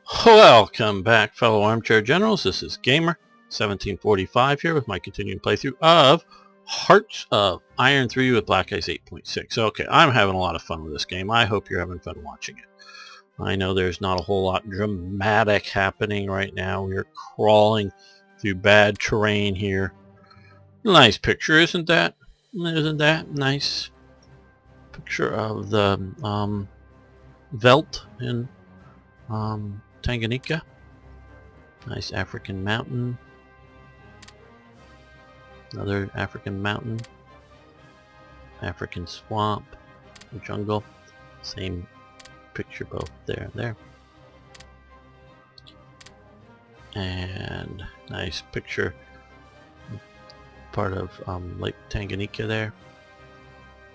Welcome back, fellow armchair generals. This is Gamer 1745 here with my continuing playthrough of Hearts of Iron 3 with Black Ice 8.6. Okay, I'm having a lot of fun with this game. I hope you're having fun watching it. I know there's not a whole lot dramatic happening right now. We're crawling through bad terrain here. Nice picture, isn't that? Isn't that nice? Picture of the Veld in Tanganyika. Nice African mountain. Another African mountain. African swamp. Jungle. Same picture both there and there. And nice picture. Part of Lake Tanganyika there.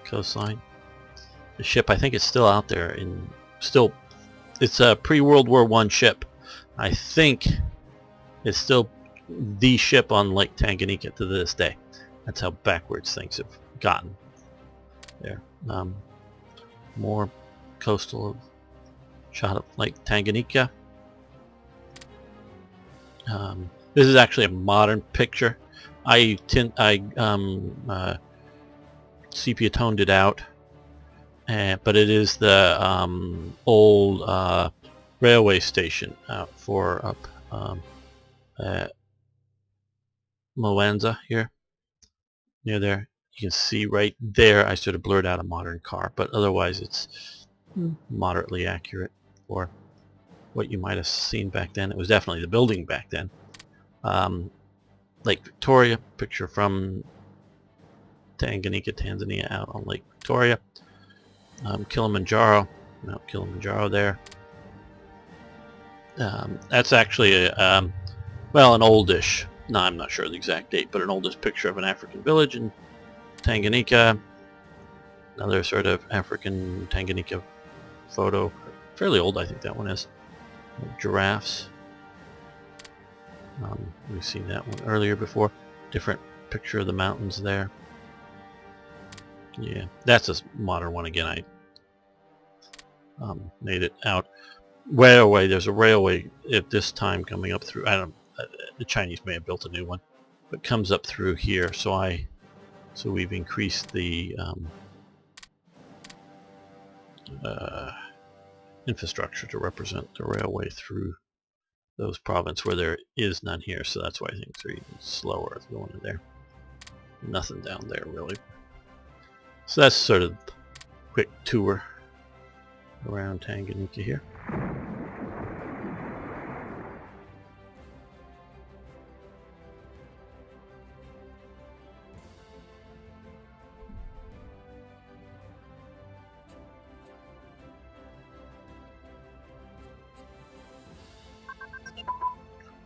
Coastline. The ship, I think, is still out there. It's a pre-World War I ship. I think it's still the ship on Lake Tanganyika to this day. That's how backwards things have gotten. There. More coastal shot of Lake Tanganyika. This is actually a modern picture. I sepia toned it out. But it is the old railway station out at Moanza here, near there. You can see right there I sort of blurred out a modern car, but otherwise it's moderately accurate for what you might have seen back then. It was definitely the building back then. Lake Victoria, picture from Tanganyika, Tanzania, out on Lake Victoria. Kilimanjaro, Mount Kilimanjaro there. That's actually well, an oldish, no, I'm not sure the exact date, but an oldish picture of an African village in Tanganyika. Another sort of African Tanganyika photo, fairly old, I think that one is. Giraffes. We've seen that one earlier before. Different picture of the mountains there. Yeah, that's a modern one again. I made it out. Railway. There's a railway at this time coming up through. The Chinese may have built a new one, but comes up through here. So we've increased the infrastructure to represent the railway through those provinces where there is none here. So that's why things are even slower going in there. Nothing down there really. So that's sort of a quick tour around Tanganyika here.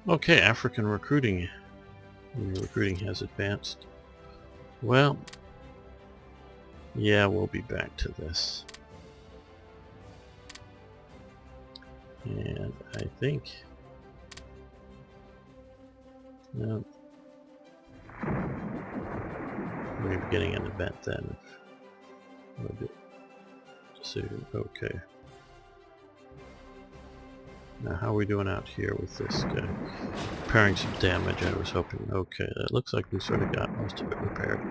Okay, African recruiting. Recruiting has advanced. Well, yeah, we'll be back to this. And I think... no. We're getting an event then. Decision. Okay. Now how are we doing out here with this guy? Repairing some damage, I was hoping. Okay, that looks like we sort of got most of it repaired.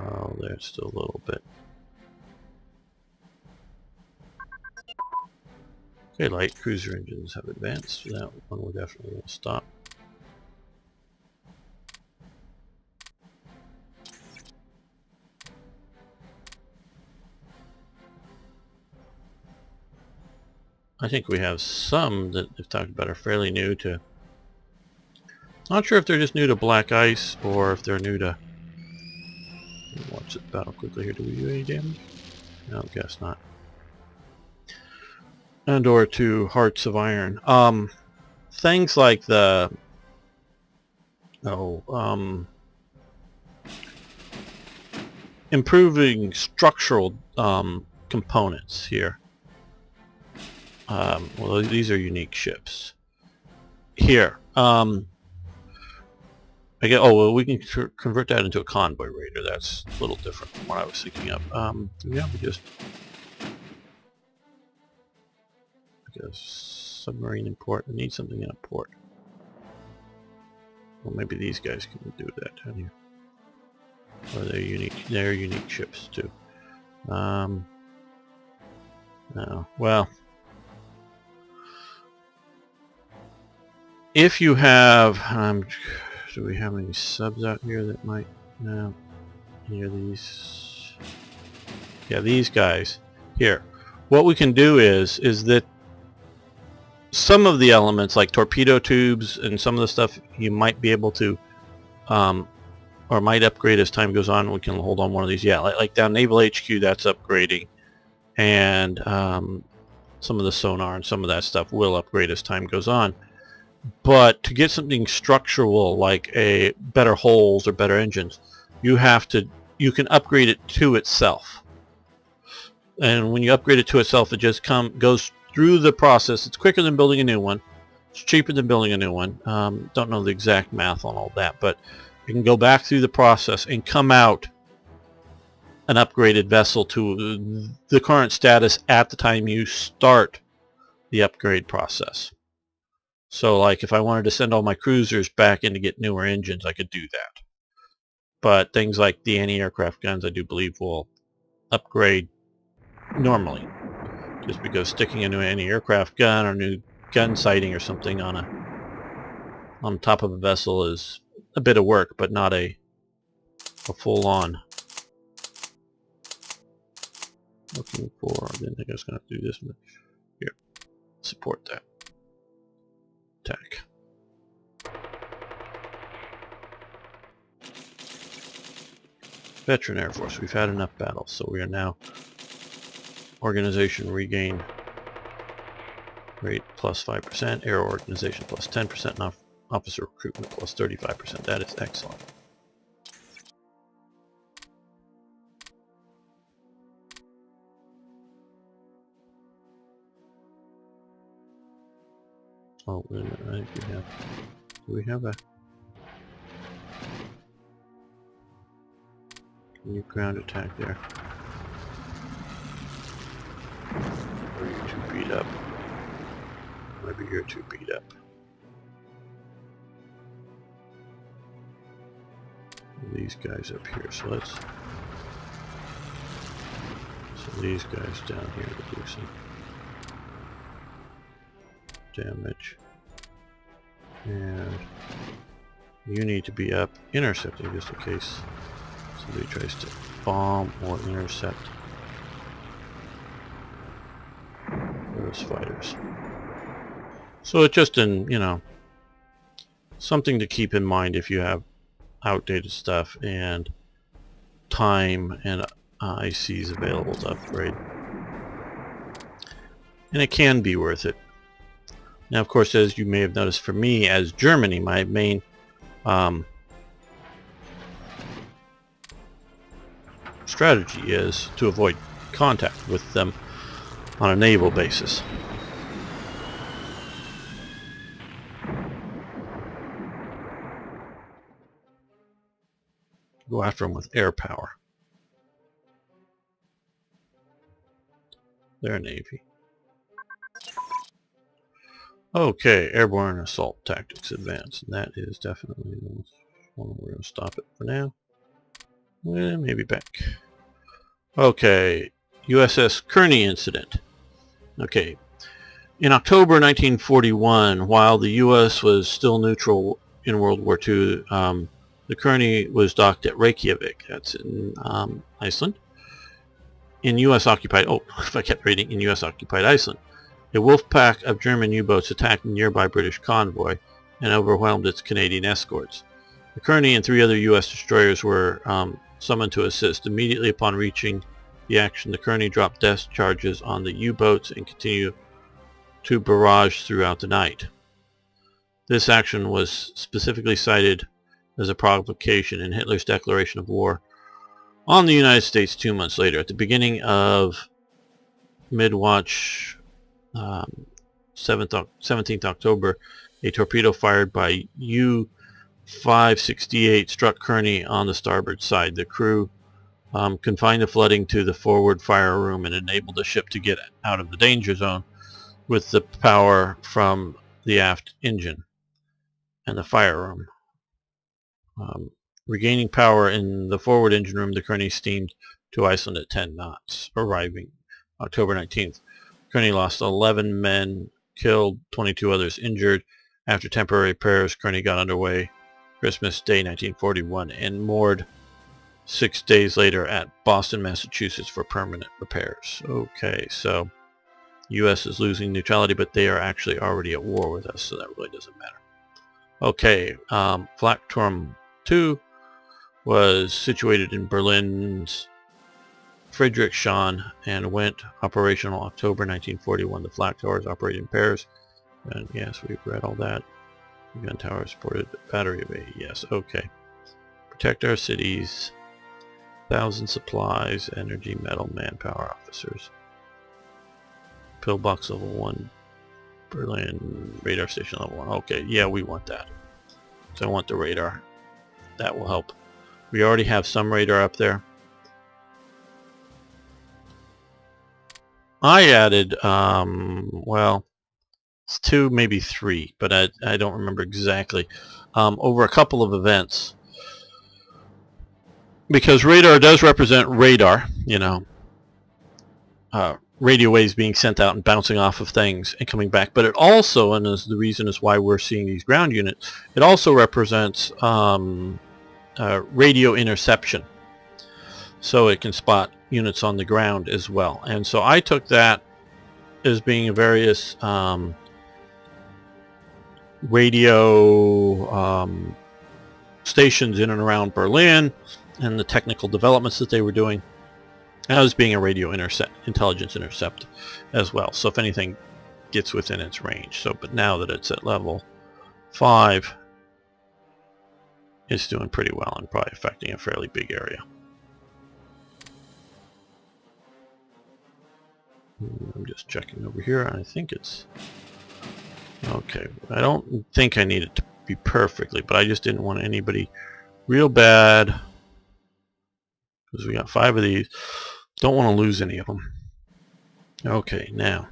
Oh, there's still a little bit. Okay, light cruiser engines have advanced. That one we definitely will stop. I think we have some that they've talked about are fairly new to... Not sure if they're just new to Black Ice or if they're new to... Watch it battle quickly here. Do we do any damage? No, guess not. And or to Hearts of Iron. Things like the... improving structural components here. Well, these are unique ships. Here, I get. Oh, well, we can convert that into a convoy raider. That's a little different from what I was thinking of. Yeah, we just. I guess submarine in port. I need something in a port. Well, maybe these guys can do that down here. Or they're unique ships too. No. Well, if you have, do we have any subs out here that might? No. Here, these. Yeah, these guys. Here. What we can do is that some of the elements, like torpedo tubes and some of the stuff, you might be able to, or might upgrade as time goes on. We can hold on one of these. Yeah, like down Naval HQ, that's upgrading. And some of the sonar and some of that stuff will upgrade as time goes on. But to get something structural like a better hulls or better engines, you can upgrade it to itself. And when you upgrade it to itself, it just goes through the process. It's quicker than building a new one. It's cheaper than building a new one. Don't know the exact math on all that, but you can go back through the process and come out an upgraded vessel to the current status at the time you start the upgrade process. So like if I wanted to send all my cruisers back in to get newer engines, I could do that. But things like the anti-aircraft guns, I do believe, will upgrade normally. Just because sticking a new anti-aircraft gun or new gun sighting or something on top of a vessel is a bit of work, but not a full-on. Looking for, I didn't think I was going to do this, but here, support that. Attack. Veteran Air Force, we've had enough battles, so we are now organization regain rate plus 5%, air organization plus 10%, and officer recruitment plus 35%. That is excellent. Oh, wait a minute, I think we have... Do we have a... Can you ground attack there? Or are you too beat up? Maybe you're too beat up. These guys up here, so let's... So these guys down here to do some damage, and you need to be up intercepting just in case somebody tries to bomb or intercept those fighters. So it's just something to keep in mind if you have outdated stuff and time and ICs available to upgrade, and it can be worth it. Now, of course, as you may have noticed, for me, as Germany, my main strategy is to avoid contact with them on a naval basis. Go after them with air power. They're Navy. Okay, airborne assault tactics advance. And that is definitely the one. We're going to stop it for now. And maybe back. Okay, USS Kearney incident. Okay, in October 1941, while the U.S. was still neutral in World War II, the Kearney was docked at Reykjavik. That's in Iceland. In U.S. occupied, if I kept reading, in U.S. occupied Iceland. A wolf pack of German U-boats attacked a nearby British convoy and overwhelmed its Canadian escorts. The Kearney and 3 other U.S. destroyers were summoned to assist. Immediately upon reaching the action, the Kearney dropped depth charges on the U-boats and continued to barrage throughout the night. This action was specifically cited as a provocation in Hitler's declaration of war on the United States 2 months later. At the beginning of mid-watch 17th October, a torpedo fired by U-568 struck Kearney on the starboard side. The crew confined the flooding to the forward fire room and enabled the ship to get out of the danger zone. with the power from the aft engine and the fire room. Regaining power in the forward engine room, the Kearney steamed to Iceland at 10 knots, arriving October 19th. Kearney lost 11 men killed, 22 others injured. After temporary repairs, Kearney got underway Christmas Day 1941 and moored 6 days later at Boston, Massachusetts for permanent repairs. Okay, so U.S. is losing neutrality, but they are actually already at war with us, so that really doesn't matter. Okay, Flak Turm 2 was situated in Berlin's Friedrichshain and went operational October 1941. The flak towers operated in pairs. And yes, we've read all that. The gun tower supported battery of 8. Yes, okay. Protect our cities. 1,000 supplies, energy, metal, manpower, officers. Pillbox level 1. Berlin radar station level 1. Okay, yeah, we want that. So I want the radar. That will help. We already have some radar up there. I added, well, it's 2, maybe 3, but I don't remember exactly, over a couple of events. Because radar does represent radar, you know, radio waves being sent out and bouncing off of things and coming back. But it also, and is the reason is why we're seeing these ground units, it also represents radio interception. So it can spot units on the ground as well. And so I took that as being various radio stations in and around Berlin and the technical developments that they were doing as being a radio intelligence intercept as well. So if anything gets within its range. So, but now that it's at level 5, it's doing pretty well and probably affecting a fairly big area. I'm just checking over here. I think it's okay. I don't think I need it to be perfectly, but I just didn't want anybody real bad because we got 5 of these. Don't want to lose any of them. Okay, now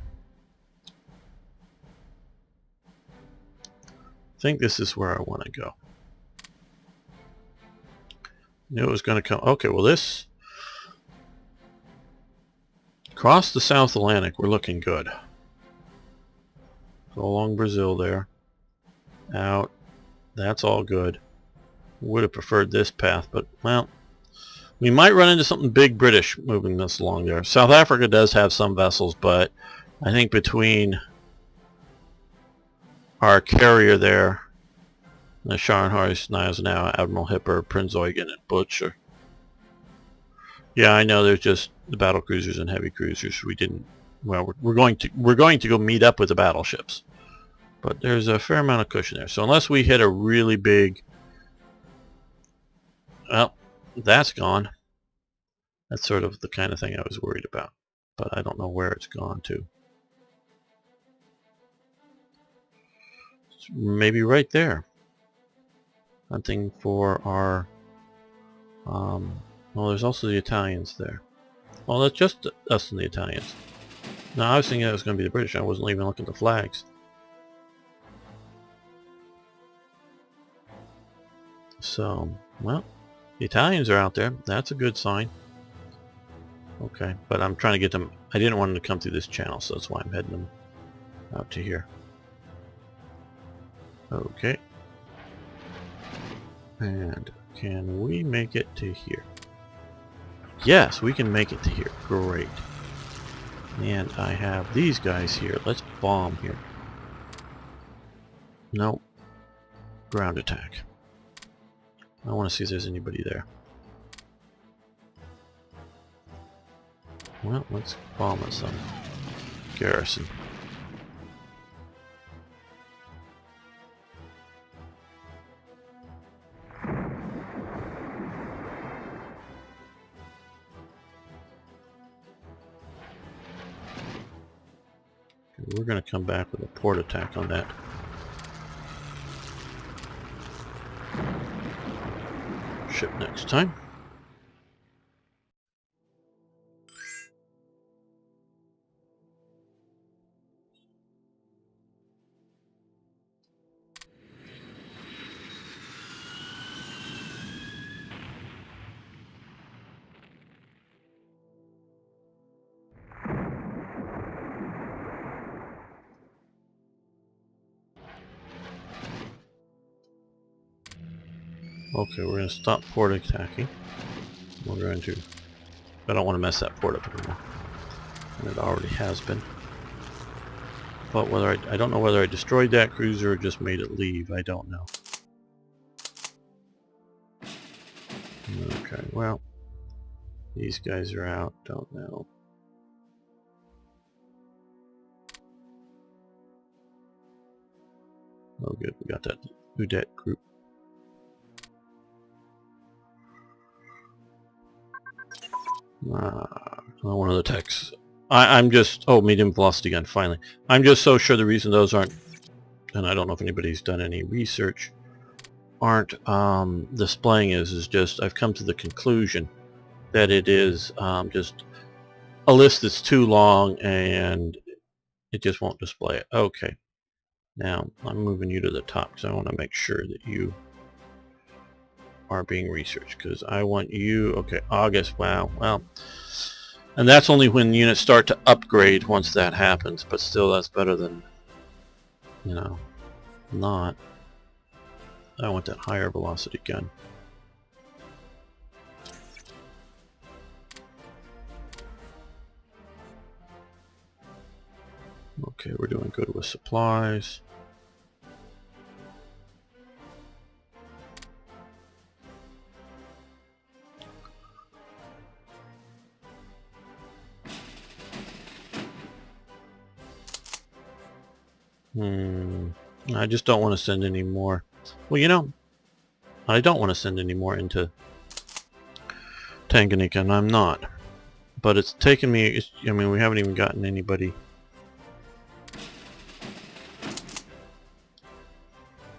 I think this is where I want to go. Knew it was going to come. Okay, well this across the South Atlantic, we're looking good. Go along Brazil there. Out. That's all good. Would have preferred this path, but, well, we might run into something big British moving this along there. South Africa does have some vessels, but I think between our carrier there, the Scharnhorst, Gneisenau, Admiral Hipper, Prinz Eugen, and Butcher. Yeah, I know there's just the battle cruisers and heavy cruisers. We didn't. Well, we're going to go meet up with the battleships, but there's a fair amount of cushion there. So unless we hit a really big, well, that's gone. That's sort of the kind of thing I was worried about, but I don't know where it's gone to. It's maybe right there. Hunting for our. Well, there's also the Italians there. Well, that's just us and the Italians. No, I was thinking it was going to be the British. I wasn't even looking at the flags. So, well, the Italians are out there. That's a good sign. Okay, but I'm trying to get them. I didn't want them to come through this channel, so that's why I'm heading them out to here. Okay. And can we make it to here? Yes, we can make it to here. Great. And I have these guys here. Let's bomb here. Nope. Ground attack. I want to see if there's anybody there. Well, let's bomb at some garrison. We're going to come back with a port attack on that. Ship next time. Okay, we're going to stop port attacking. We're going to... I don't want to mess that port up anymore. And it already has been. But whether I don't know whether I destroyed that cruiser or just made it leave. I don't know. Okay, well, these guys are out. Don't know. Oh, good. We got that Udet group. One of the techs. I'm just... Oh, medium velocity gun, finally. I'm just so sure the reason those aren't... And I don't know if anybody's done any research. Aren't displaying is just... I've come to the conclusion that it is just a list that's too long and it just won't display it. Okay. Now, I'm moving you to the top because I want to make sure that you are being researched, because I want you... Okay, August, wow, well, and that's only when units start to upgrade once that happens, but still that's better than, you know, not. I want that higher velocity gun. Okay, we're doing good with supplies. I just don't want to send any more. Well, you know, I don't want to send any more into Tanganyika, and I'm not. But it's taken me... I mean, we haven't even gotten anybody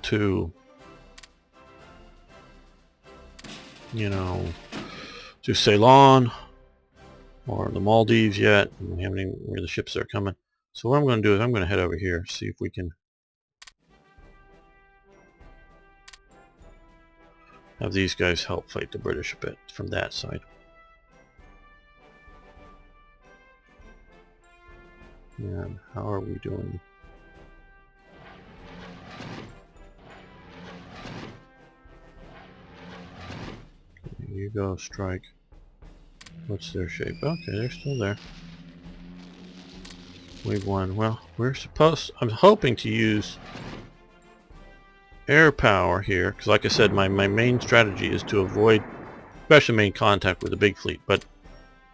to, you know, to Ceylon or the Maldives yet. We haven't even where the ships are coming. So what I'm going to do is I'm going to head over here, see if we can have these guys help fight the British a bit from that side. And how are we doing? Okay, you go, strike. What's their shape? Okay, they're still there. We've won. Well, we're supposed... I'm hoping to use air power here, because like I said, my main strategy is to avoid, especially main contact with the big fleet, but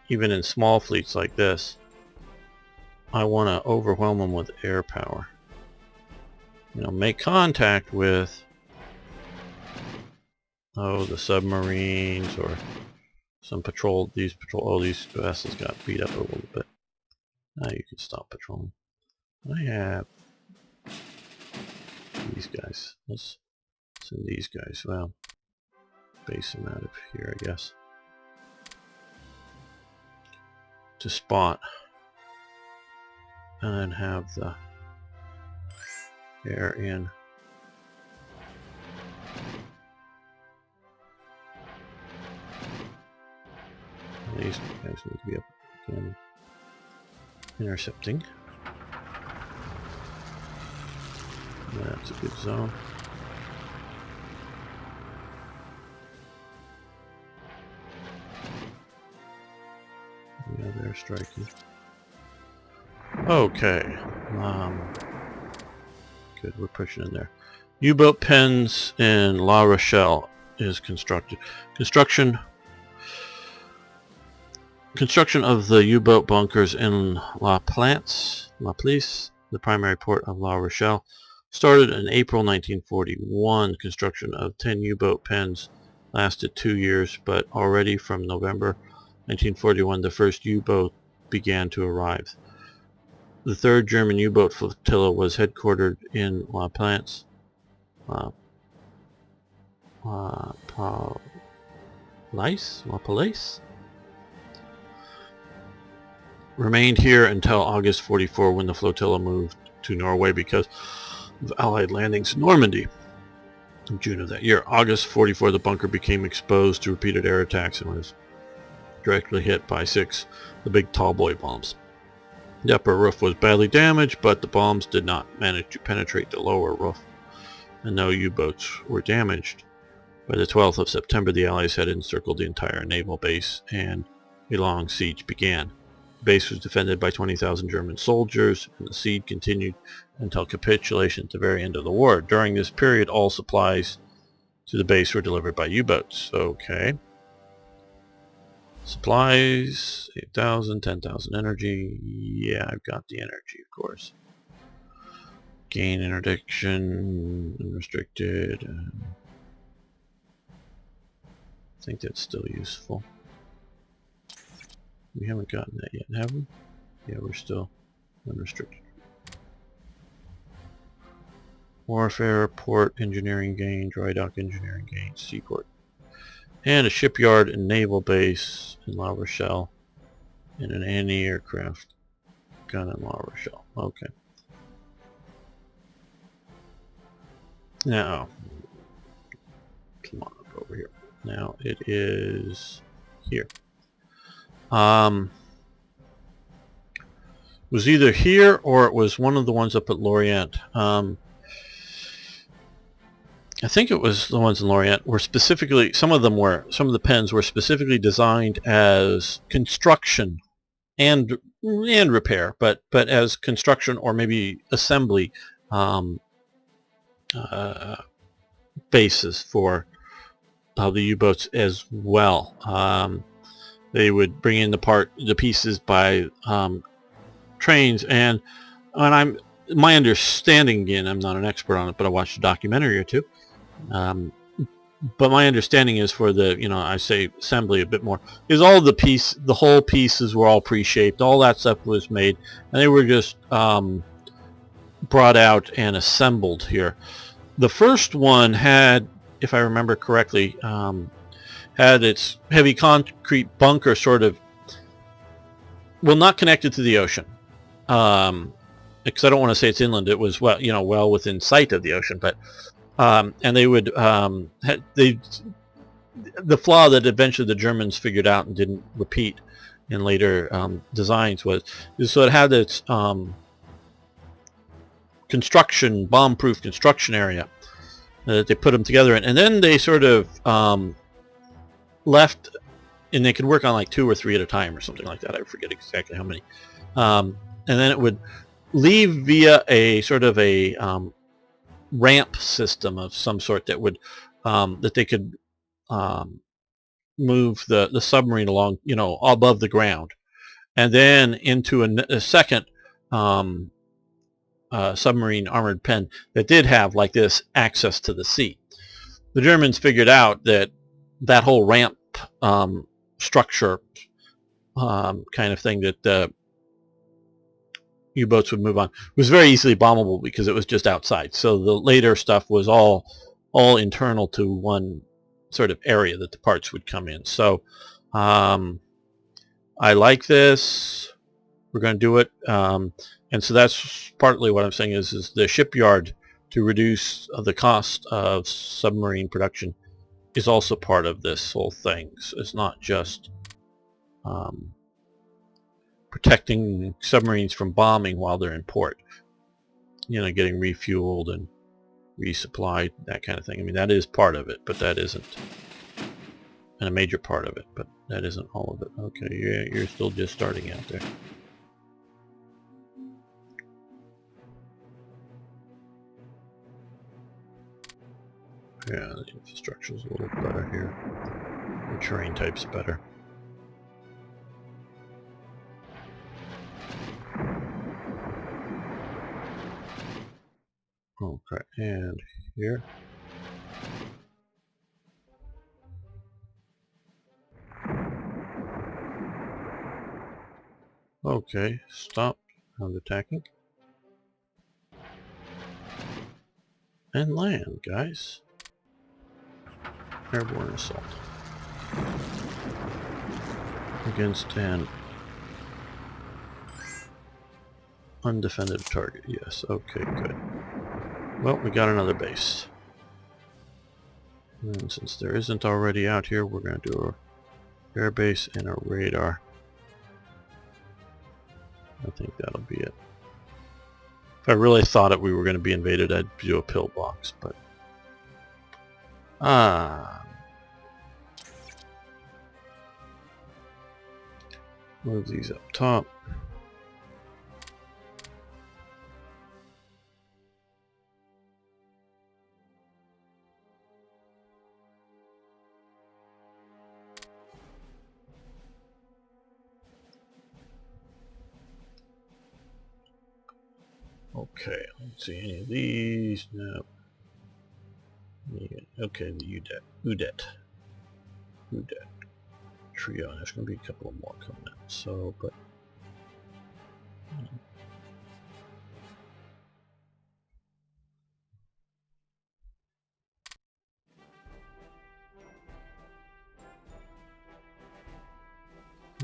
even in small fleets like this, I want to overwhelm them with air power. You know, make contact with, oh, the submarines or some patrol. These vessels got beat up a little bit. Now you can stop patrolling. I have these guys. Let's send these guys. Well, base them out of here, I guess, to spot, and then have the air in. These guys need to be up again, intercepting. That's a good zone. Yeah, they're striking. Okay. Good, we're pushing in there. U-boat pens in La Rochelle is constructed. Construction of the U-boat bunkers in La Place, the primary port of La Rochelle, started in April 1941. Construction of 10 U-boat pens lasted 2 years, but already from November 1941 the first U-boat began to arrive. The 3rd German U-boat flotilla was headquartered in La Place, remained here until August 44, when the flotilla moved to Norway because of Allied landings in Normandy in June of that year. August 44, the bunker became exposed to repeated air attacks and was directly hit by 6 the big tall boy bombs. The upper roof was badly damaged, but the bombs did not manage to penetrate the lower roof, and no U-boats were damaged. By the 12th of September, the Allies had encircled the entire naval base, and a long siege began. The base was defended by 20,000 German soldiers, and the siege continued until capitulation at the very end of the war. During this period, all supplies to the base were delivered by U-boats. Okay. Supplies, 8,000, 10,000 energy. Yeah, I've got the energy, of course. Gain interdiction, unrestricted. I think that's still useful. We haven't gotten that yet, have we? Yeah, we're still unrestricted. Warfare, port, engineering gain, dry dock engineering gain, seaport. And a shipyard and naval base in La Rochelle. And an anti-aircraft gun in La Rochelle. Okay. Now, come on up over here. Now it is here. It was either here or it was one of the ones up at Lorient. I think it was the ones in Lorient were specifically, some of the pens were specifically designed as construction and repair, but as construction or maybe assembly bases for the U-boats as well. They would bring in the pieces by trains, and my understanding, again, I'm not an expert on it, but I watched a documentary or two. But my understanding is for the, I say assembly a bit more, is the whole pieces were all pre-shaped, all that stuff was made, and they were just brought out and assembled here. The first one had, if I remember correctly, had its heavy concrete bunker sort of, well, not connected to the ocean, because I don't want to say it's inland. It was well within sight of the ocean, but and they would the flaw that eventually the Germans figured out and didn't repeat in later designs so it had its bomb-proof construction area that they put them together in, and then they sort of left, and they could work on like 2 or 3 at a time or something like that. I forget exactly how many, and then it would leave via a sort of a ramp system of some sort that would that they could move the submarine along, above the ground, and then into a second submarine armored pen that did have like this access to the sea. The Germans figured out that whole ramp structure kind of thing that U-boats would move on was very easily bombable because it was just outside. So the later stuff was all internal to one sort of area that the parts would come in. So I like this. We're going to do it. And so that's partly what I'm saying is the shipyard, to reduce the cost of submarine production, is also part of this whole thing. So it's not just protecting submarines from bombing while they're in port, getting refueled and resupplied, that kind of thing. I mean, that is part of it, but that isn't, and a major part of it, but that isn't all of it. Okay, you're still just starting out there. Yeah, the infrastructure's a little better here. The terrain type's better. Okay, and here. Okay, stop attacking. And land, guys. Airborne assault. Against an undefended target. Yes, okay, good. Well, we got another base. And since there isn't already out here, we're going to do our air base and our radar. I think that'll be it. If I really thought we were going to be invaded, I'd do a pillbox, but Ah. Move these up top. Okay, let's see any of these. No. Yeah, okay, the Udet trio. There's going to be a couple more coming out. So, but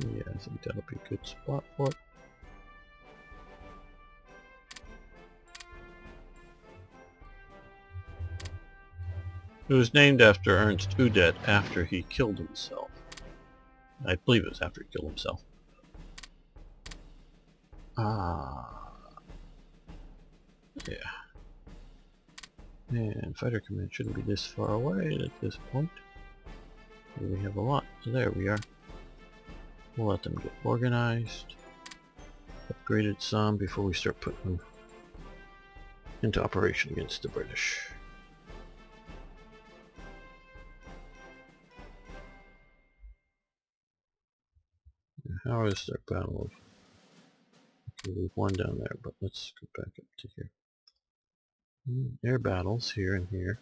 yeah, I think that'll be a good spot for it. It was named after Ernst Udet after he killed himself. I believe it was after he killed himself. Ah, yeah. And fighter command shouldn't be this far away at this point. We have a lot. So there we are. We'll let them get organized. Upgraded some before we start putting them into operation against the British. How is their battle of... Okay, we've won down there, but let's go back up to here. Air battles here and here.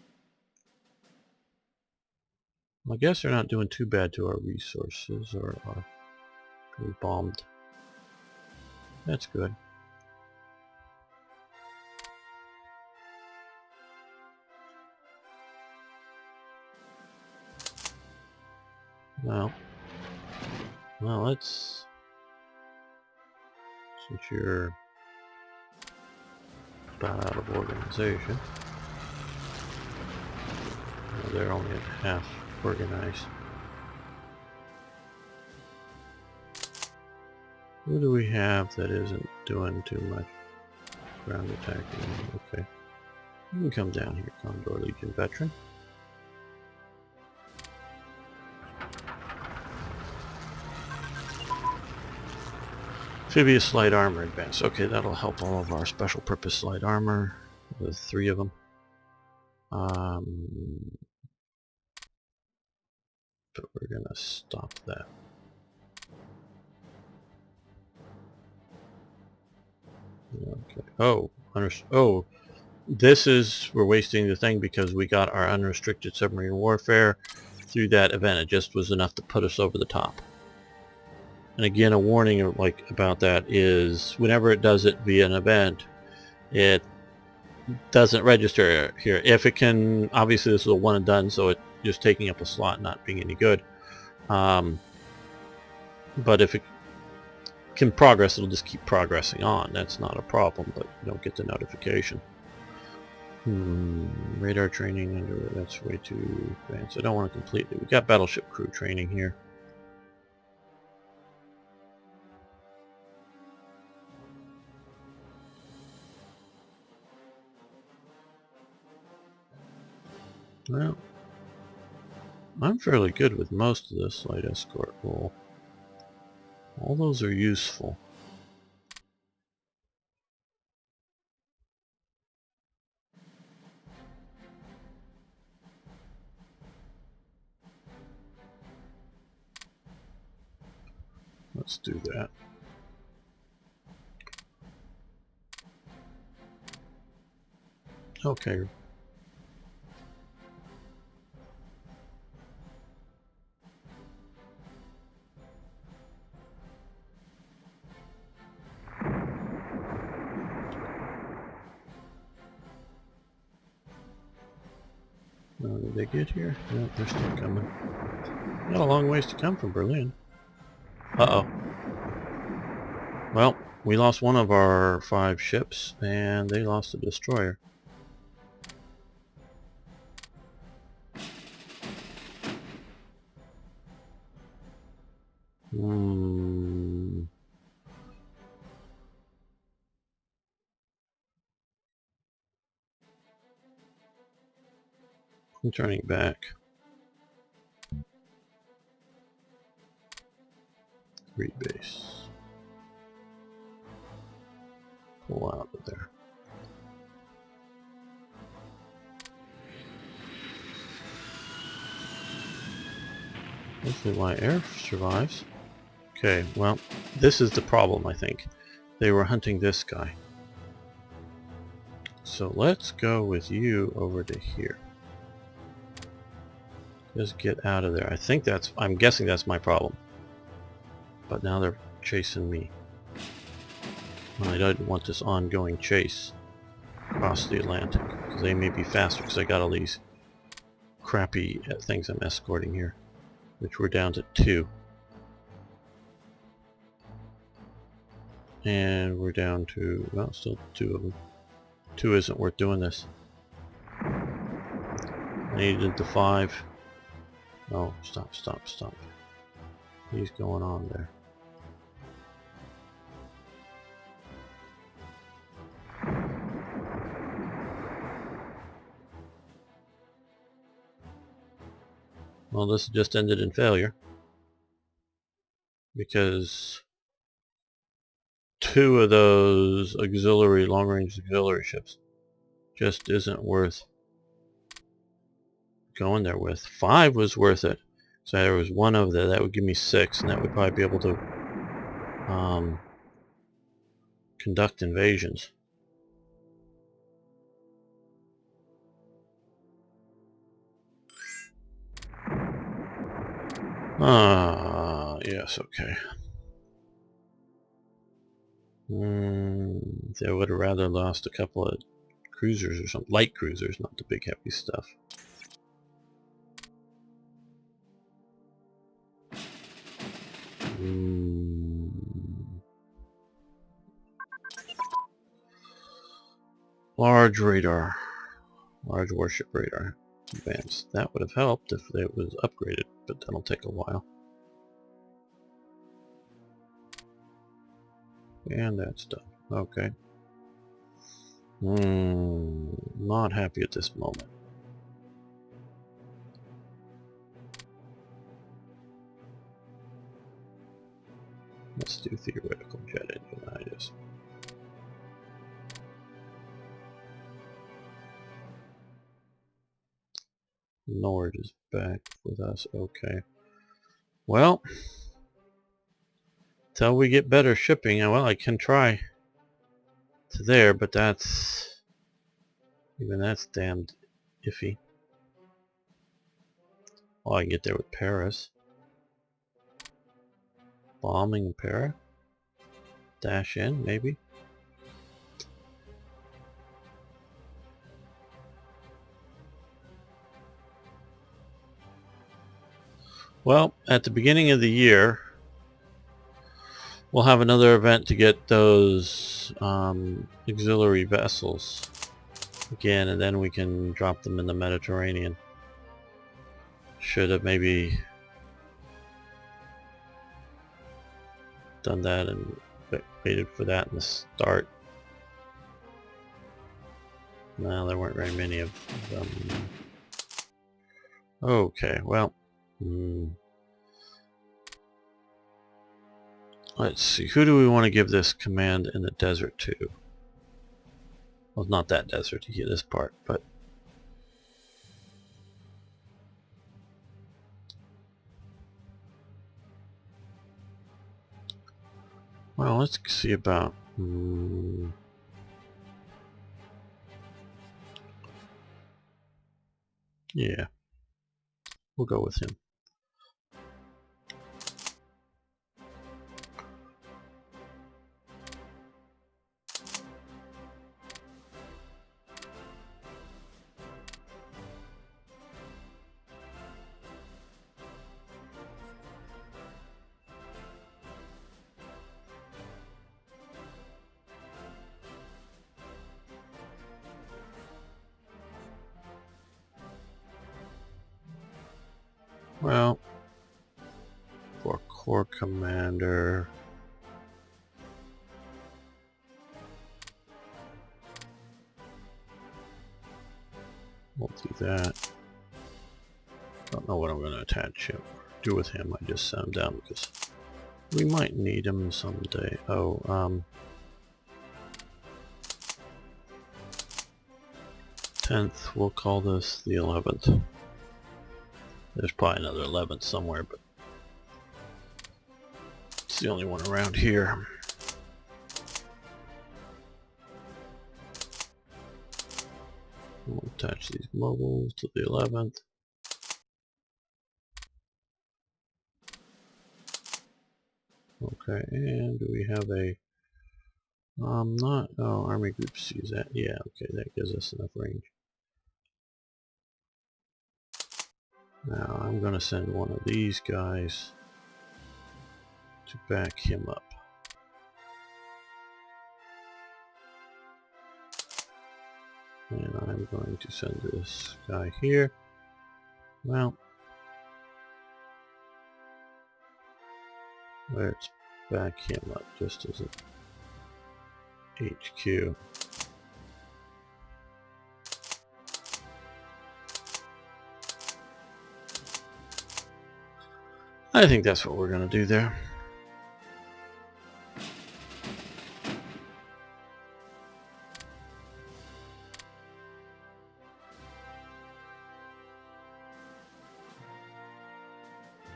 I guess they're not doing too bad to our resources, or we bombed. That's good. Well, let's... Since you're about out of organization, well, they're only at half organized. Who do we have that isn't doing too much ground attacking? Okay. You can come down here, Condor Legion veteran. Amphibious light armor advance. Okay, that'll help all of our special purpose light armor. There's 3 of them. But we're gonna stop that. Okay. Oh, this is, we're wasting the thing because we got our unrestricted submarine warfare through that event. It just was enough to put us over the top. And again, a warning about that is whenever it does it via an event, it doesn't register here. If it can, obviously this is a one and done, so it's just taking up a slot, not being any good. But if it can progress, it'll just keep progressing on. That's not a problem, but you don't get the notification. Radar training, that's way too advanced. I don't want to complete it. We got battleship crew training here. Well, I'm fairly good with most of this light escort role. All those are useful. Let's do that. Okay. Did they get here? No, they're still coming. Got a long ways to come from Berlin. Uh-oh. Well, we lost one of our 5 ships, and they lost a destroyer. I'm turning back. Rebase. Pull out of there. Hopefully my air survives. Okay, well, this is the problem, I think. They were hunting this guy. So let's go with you over to here. Just get out of there. I'm guessing that's my problem. But now they're chasing me. I don't want this ongoing chase across the Atlantic. Because they may be faster because I got all these crappy things I'm escorting here. Which we're down to 2. And we're down to, well, still 2 of them. 2 isn't worth doing this. I needed it to 5. No, stop. He's going on there. Well, this just ended in failure. Because 2 of those long-range auxiliary ships just isn't worth going there with. 5 was worth it. So there was 1 over there. That would give me 6, and that would probably be able to conduct invasions. Yes, okay. They would have rather lost a couple of cruisers or something. Light cruisers, not the big heavy stuff. Large radar. Large warship radar. Advanced. That would have helped if it was upgraded, but that'll take a while. And that's done. Okay. Not happy at this moment. Let's do theoretical jet engine. Nord is back with us. Okay. Well, till we get better shipping, well, I can try to there, but even that's damned iffy. Oh, I can get there with Paris. Bombing Paris? Dash in, maybe? Well, at the beginning of the year, we'll have another event to get those auxiliary vessels again, and then we can drop them in the Mediterranean. Should have maybe done that and waited for that in the start. No, there weren't very many of them. Okay, well. Let's see, who do we want to give this command in the desert to? Well, not that desert, here, this part, but... Well, let's see about... Yeah. We'll go with him. Well, for Corps Commander... We'll do that. Don't know what I'm going to attach him or do with him. I just sent him down because we might need him someday. Oh, 10th, we'll call this the 11th. There's probably another 11th somewhere, but it's the only one around here. We'll attach these mobiles to the 11th. Okay, and do we have a Army Group sees that. Yeah, okay, that gives us enough range. Now I'm gonna send one of these guys to back him up. And I'm going to send this guy here. Well, let's back him up just as a HQ. I think that's what we're going to do there.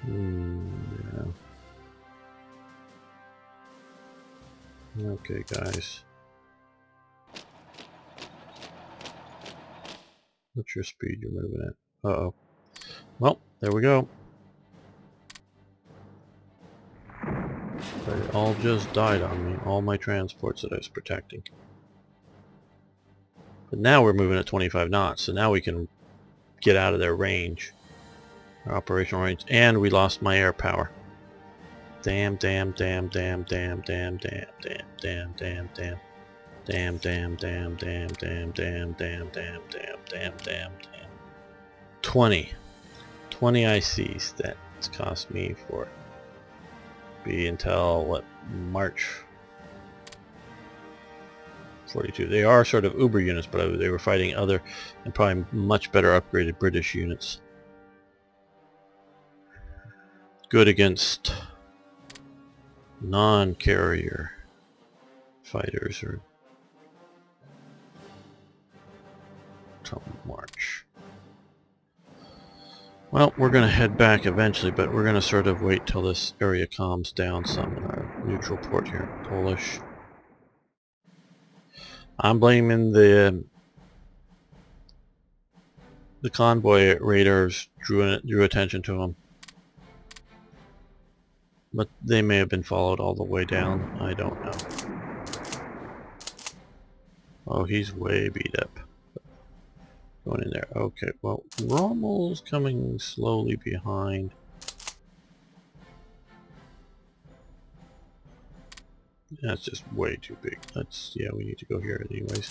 Yeah. Okay, guys. What's your speed you're moving at? Uh-oh. Well, there we go. They all just died on me. All my transports that I was protecting. But now we're moving at 25 knots, so now we can get out of their range. Our operational range. And we lost my air power. Damn, damn, damn, damn, damn, damn, damn, damn, damn, damn, damn. Damn, damn, damn, damn, damn, damn, damn, damn, damn, damn, damn, damn. 20 ICs that's cost me for be until what, March 42. They are sort of Uber units, but they were fighting other and probably much better upgraded British units. Good against non-carrier fighters or till March. Well, we're going to head back eventually, but we're going to sort of wait till this area calms down some in our neutral port here. Polish. I'm blaming the convoy raiders drew attention to them. But they may have been followed all the way down. I don't know. Oh, he's way beat up. Going in there. Okay, well, Rommel's coming slowly behind. That's just way too big. Yeah, we need to go here anyways.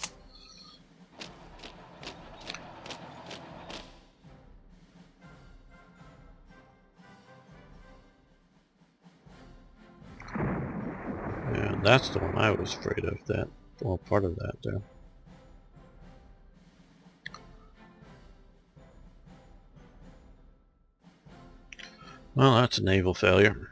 And that's the one I was afraid of, that, well, part of that there. Well, that's a naval failure.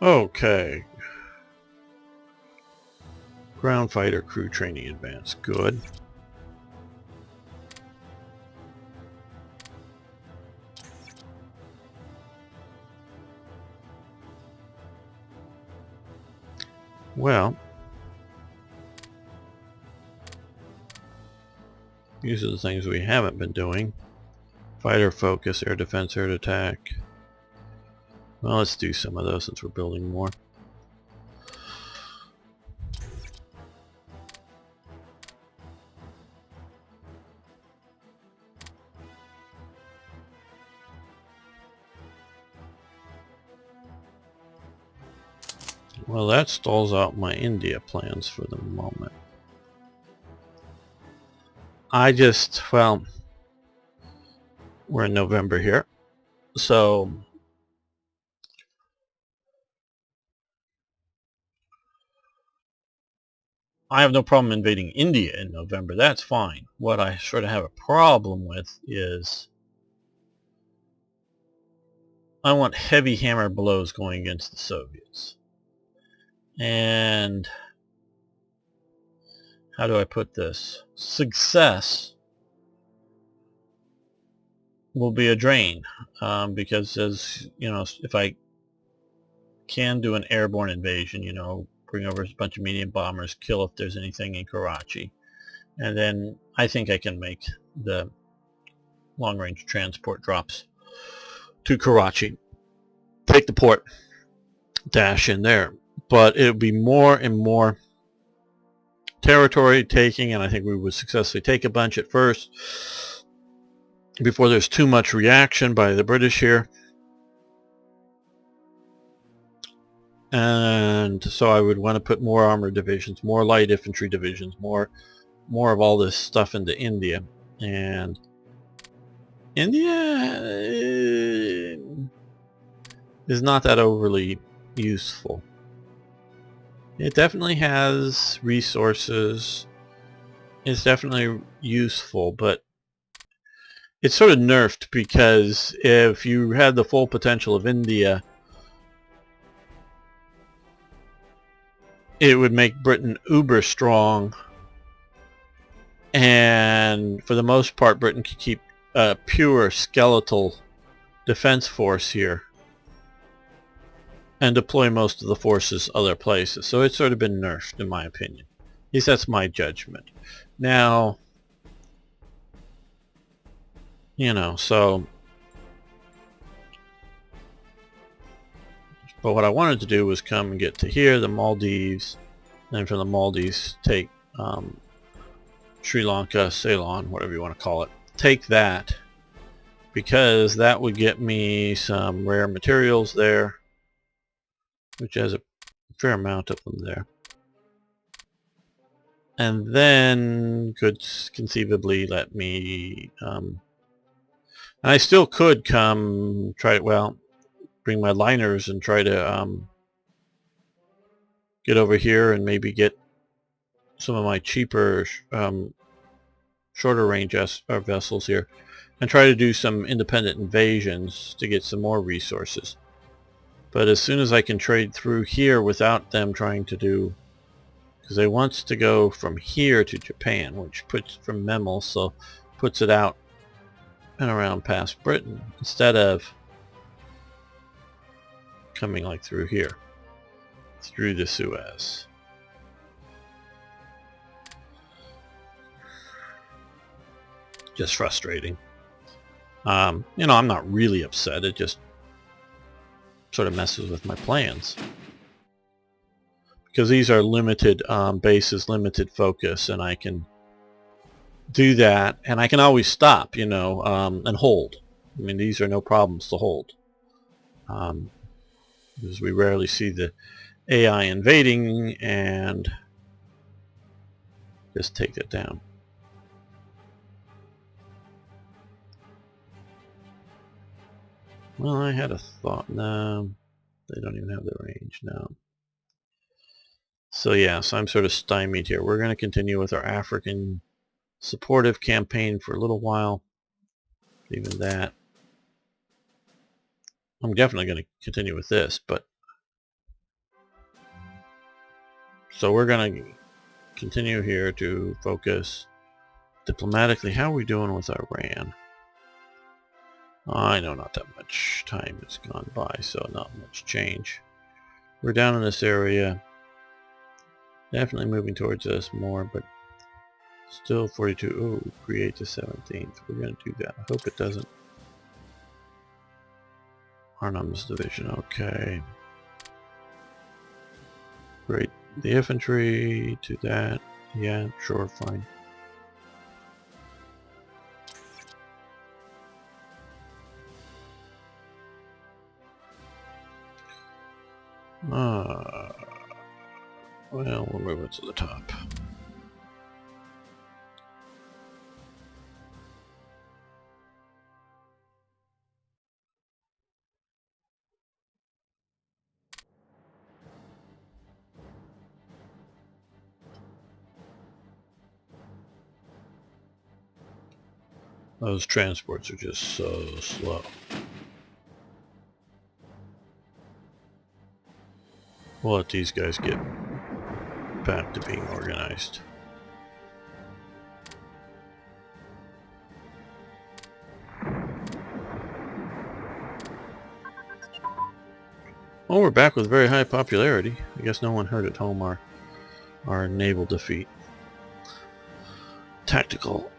Okay. Ground fighter crew training advance. Good. Well, these are the things we haven't been doing. Fighter focus, air defense, air attack. Well, let's do some of those since we're building more. Well, that stalls out my India plans for the moment. Well, we're in November here, so I have no problem invading India in November. That's fine. What I sort of have a problem with is I want heavy hammer blows going against the Soviets. And how do I put this? Success will be a drain, because, as you know, if I can do an airborne invasion, you know, bring over a bunch of medium bombers, kill if there's anything in Karachi, and then I think I can make the long-range transport drops to Karachi, take the port, dash in there. But it would be more and more territory taking, and I think we would successfully take a bunch at first before there's too much reaction by the British here. And so I would want to put more armored divisions, more light infantry divisions, more of all this stuff into India. And India is not that overly useful. It definitely has resources. It's definitely useful, but it's sort of nerfed, because if you had the full potential of India, it would make Britain uber strong, and for the most part Britain could keep a pure skeletal defense force here and deploy most of the forces other places. So it's sort of been nerfed, in my opinion. At least that's my judgment. Now, you know, so... But what I wanted to do was come and get to here, the Maldives, and from the Maldives take Sri Lanka, Ceylon, whatever you want to call it. Take that, because that would get me some rare materials there, which has a fair amount of them there. And then could conceivably let me... and I still could come, bring my liners and try to get over here and maybe get some of my cheaper, shorter range vessels here, and try to do some independent invasions to get some more resources. But as soon as I can trade through here without them trying to do... because they wants to go from here to Japan, which puts from Memel, so puts it out and around past Britain, instead of coming like through here, through the Suez. Just frustrating. You know, I'm not really upset, it just sort of messes with my plans. Because these are limited bases, limited focus, and I can do that, and I can always stop, you know, and hold. I mean, these are no problems to hold. Because we rarely see the AI invading, and just take it down. Well, I had a thought. No, they don't even have the range now. So yeah, so I'm sort of stymied here. We're going to continue with our African supportive campaign for a little while. Even that. I'm definitely going to continue with this, but... So we're going to continue here to focus diplomatically. How are we doing with Iran? I know not that much time has gone by, so not much change. We're down in this area. Definitely moving towards us more, but still 42. Oh, create the 17th. We're going to do that. I hope it doesn't. Arnham's division, okay. Great. The infantry to that. Yeah, sure, fine. Well, we'll move it to the top. Those transports are just so slow. We'll let these guys get back to being organized. Well, we're back with very high popularity. I guess no one heard at home our naval defeat. Tactical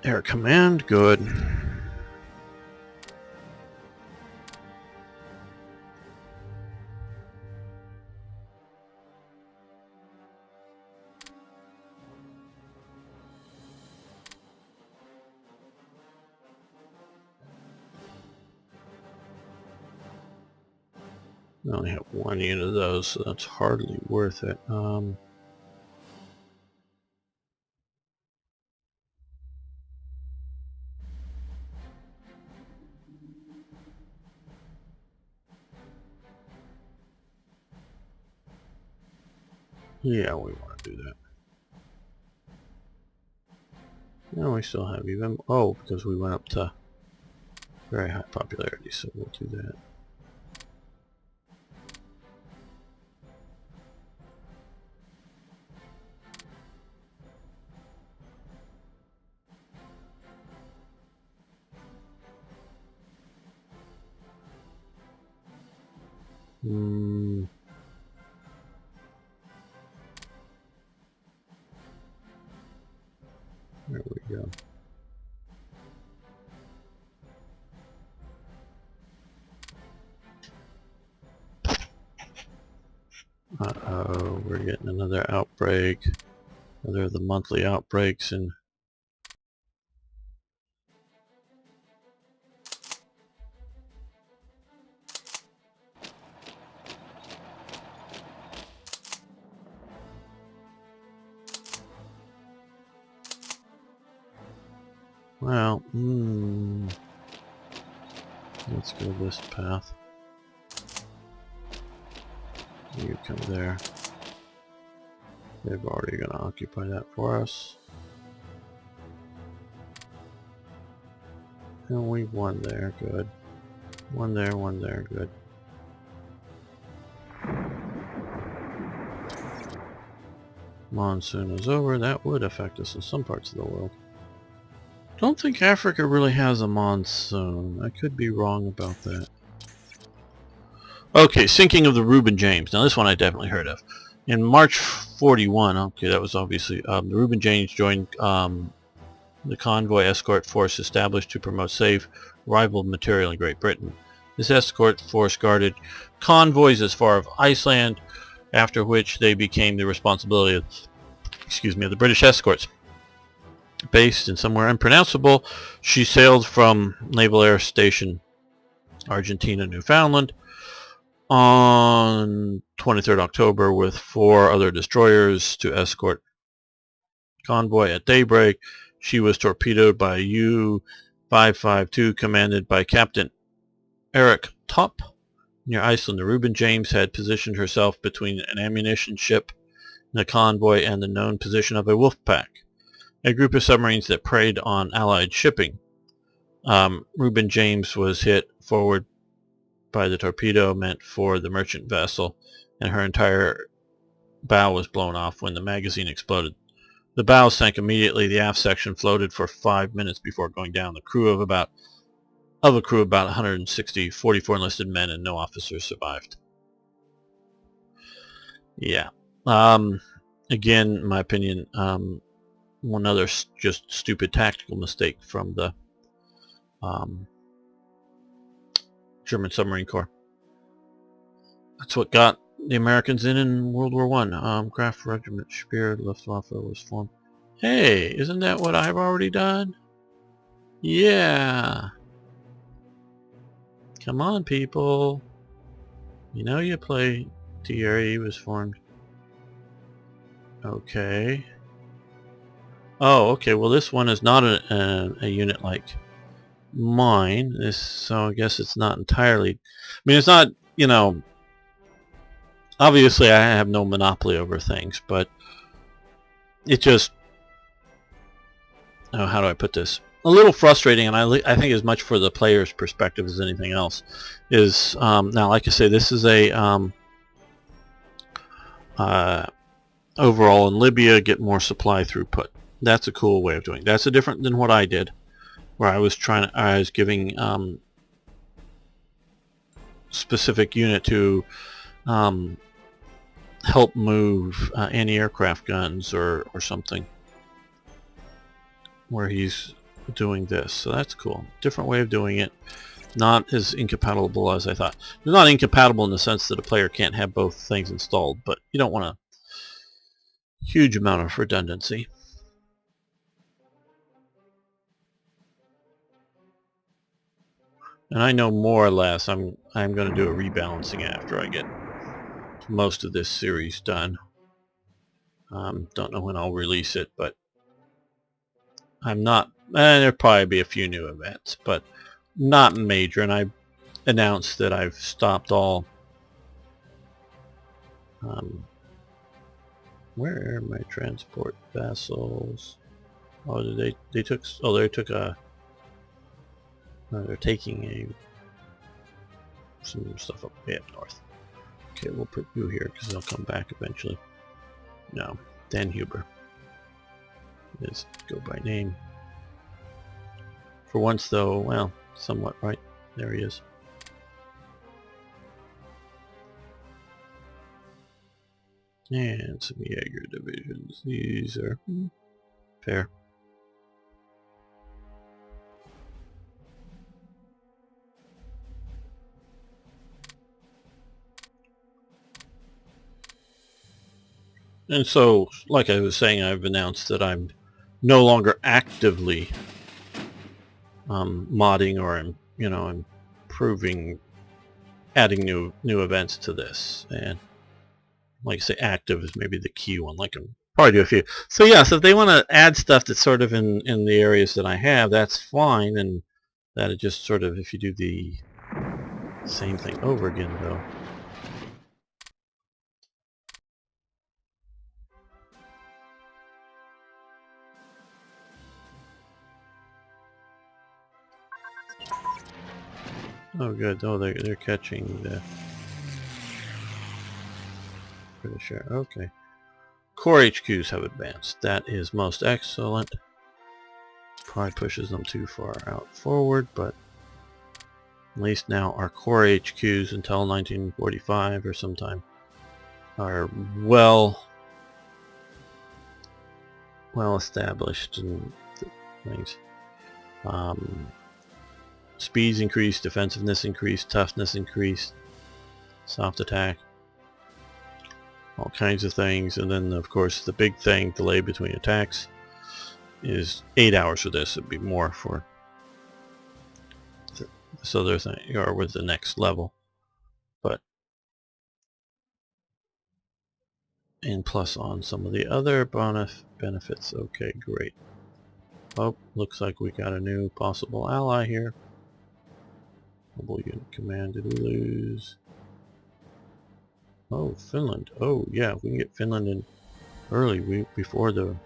Air Command, good. I only have one unit of those, so that's hardly worth it. Yeah, we want to do that. No, we still have even... Oh, because we went up to very high popularity, so we'll do that. There we go. Uh-oh, we're getting another outbreak. Another of the monthly outbreaks, and well, let's go this path. You come there. They're already going to occupy that for us. And we won there, good. One there, good. Monsoon is over. That would affect us in some parts of the world. Don't think Africa really has a monsoon. I could be wrong about that. Okay, sinking of the Reuben James. Now this one I definitely heard of. In March 41, okay, that was obviously, the Reuben James joined the convoy escort force established to promote safe arrival of material in Great Britain. This escort force guarded convoys as far as Iceland, after which they became the responsibility of, of the British escorts. Based in somewhere unpronounceable, she sailed from Naval Air Station Argentina, Newfoundland on 23rd October with 4 other destroyers to escort convoy. At daybreak, she was torpedoed by U-552 commanded by Captain Eric Topp. Near Iceland, the Reuben James had positioned herself between an ammunition ship, the convoy, and the known position of a wolf pack, a group of submarines that preyed on Allied shipping. Reuben James was hit forward by the torpedo meant for the merchant vessel, and her entire bow was blown off when the magazine exploded. The bow sank immediately. The aft section floated for 5 minutes before going down. The crew of about 160, 44 enlisted men, and no officers survived. Yeah. Again, in my opinion, one other just stupid tactical mistake from the German submarine corps. That's what got the Americans in World War I. Graf Regiment Speer Luftwaffe was formed. Hey, isn't that what I've already done? Yeah. Come on, people. You know you play. TRE was formed. Okay. Oh, okay. Well, this one is not a unit like mine. So I guess it's not entirely. I mean, it's not. Obviously, I have no monopoly over things, but it just. Oh, how do I put this? A little frustrating, and I think as much for the player's perspective as anything else. Is now, like I say, this is a overall in Libya, get more supply throughput. That's a cool way of doing it. That's different than what I did, where I was giving specific unit to help move anti-aircraft guns or something, where he's doing this. So that's cool. Different way of doing it. Not as incompatible as I thought. They're not incompatible in the sense that a player can't have both things installed, but you don't want a huge amount of redundancy. And I know more or less I'm going to do a rebalancing after I get most of this series done. Don't know when I'll release it, but I'm not. There'll probably be a few new events, but not major. And I announced that I've stopped all. Where are my transport vessels? Oh, they took. Oh, they took a. They're taking some stuff up way up north. Okay, we'll put you here because they'll come back eventually. No, Dan Huber. Let's go by name. For once, though, well, somewhat right. There he is. And some Jaeger divisions. These are fair. And so, like I was saying, I've announced that I'm no longer actively modding or improving, adding new events to this. And like I say, active is maybe the key one. Like I'm probably do a few. So yeah, so if they want to add stuff that's sort of in the areas that I have, that's fine. And that it just sort of, if you do the same thing over again, though. Oh, good. Oh, they're catching the British air. Okay. Core HQs have advanced. That is most excellent. Probably pushes them too far out forward, but at least now our core HQs until 1945 or sometime are well established and things. Speeds increased, defensiveness increased, toughness increased, soft attack, all kinds of things. And then of course the big thing, delay between attacks, is 8 hours for this. It'd be more for this other thing, or with the next level. But and plus on some of the other benefits. Okay, great. Oh, looks like we got a new possible ally here. Mobile unit command, did we lose? Oh, Finland. Oh, yeah, we can get Finland in early, before the...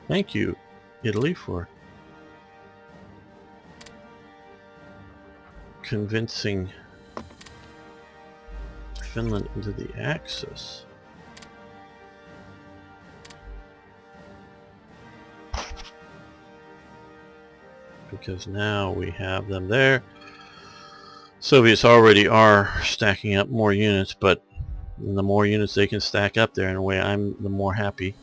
thank you, Italy, for convincing Finland into the Axis. Because now we have them there. Soviets already are stacking up more units, but the more units they can stack up there, in a way, the more happy.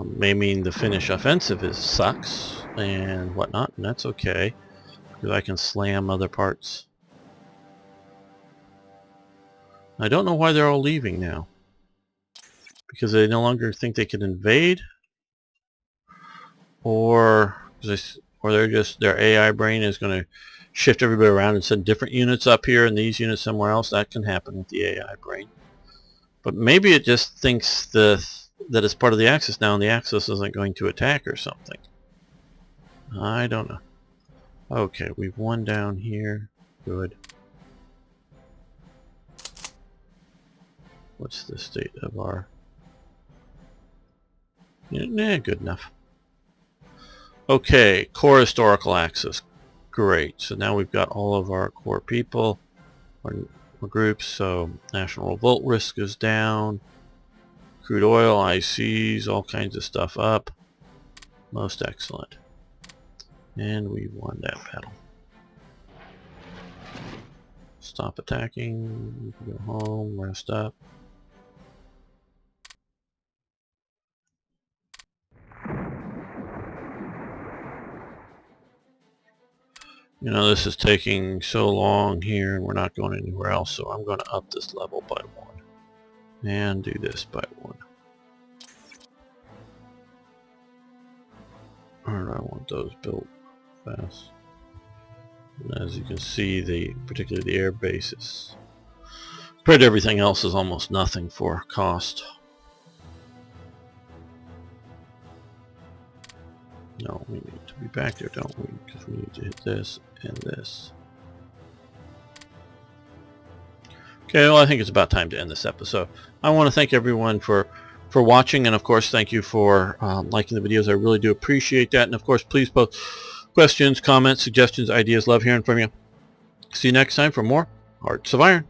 May mean the Finnish offensive sucks and whatnot, and that's okay, because I can slam other parts. I don't know why they're all leaving now. Because they no longer think they can invade, or they're just, their AI brain is going to shift everybody around and send different units up here and these units somewhere else. That can happen with the AI brain. But maybe it just thinks that it's part of the Axis now and the Axis isn't going to attack or something. I don't know. Okay, we've won down here. Good. What's the state of our... Yeah, good enough. Okay, core historical axis. Great. So now we've got all of our core people, our groups. So national revolt risk is down. Crude oil, ICs, all kinds of stuff up. Most excellent. And we won that battle. Stop attacking. You can go home, rest up. You know, this is taking so long here and we're not going anywhere else, so I'm going to up this level by 1 and do this by 1. Alright, I want those built fast. And as you can see, particularly the air bases, compared to everything else, is almost nothing for cost. No, we need to be back there, don't we? Because we need to hit this and this. Okay, well, I think it's about time to end this episode. I want to thank everyone for watching, and of course thank you for liking the videos. I really do appreciate that. And of course, please post questions, comments, suggestions, ideas. Love hearing from you. See you next time for more Hearts of Iron.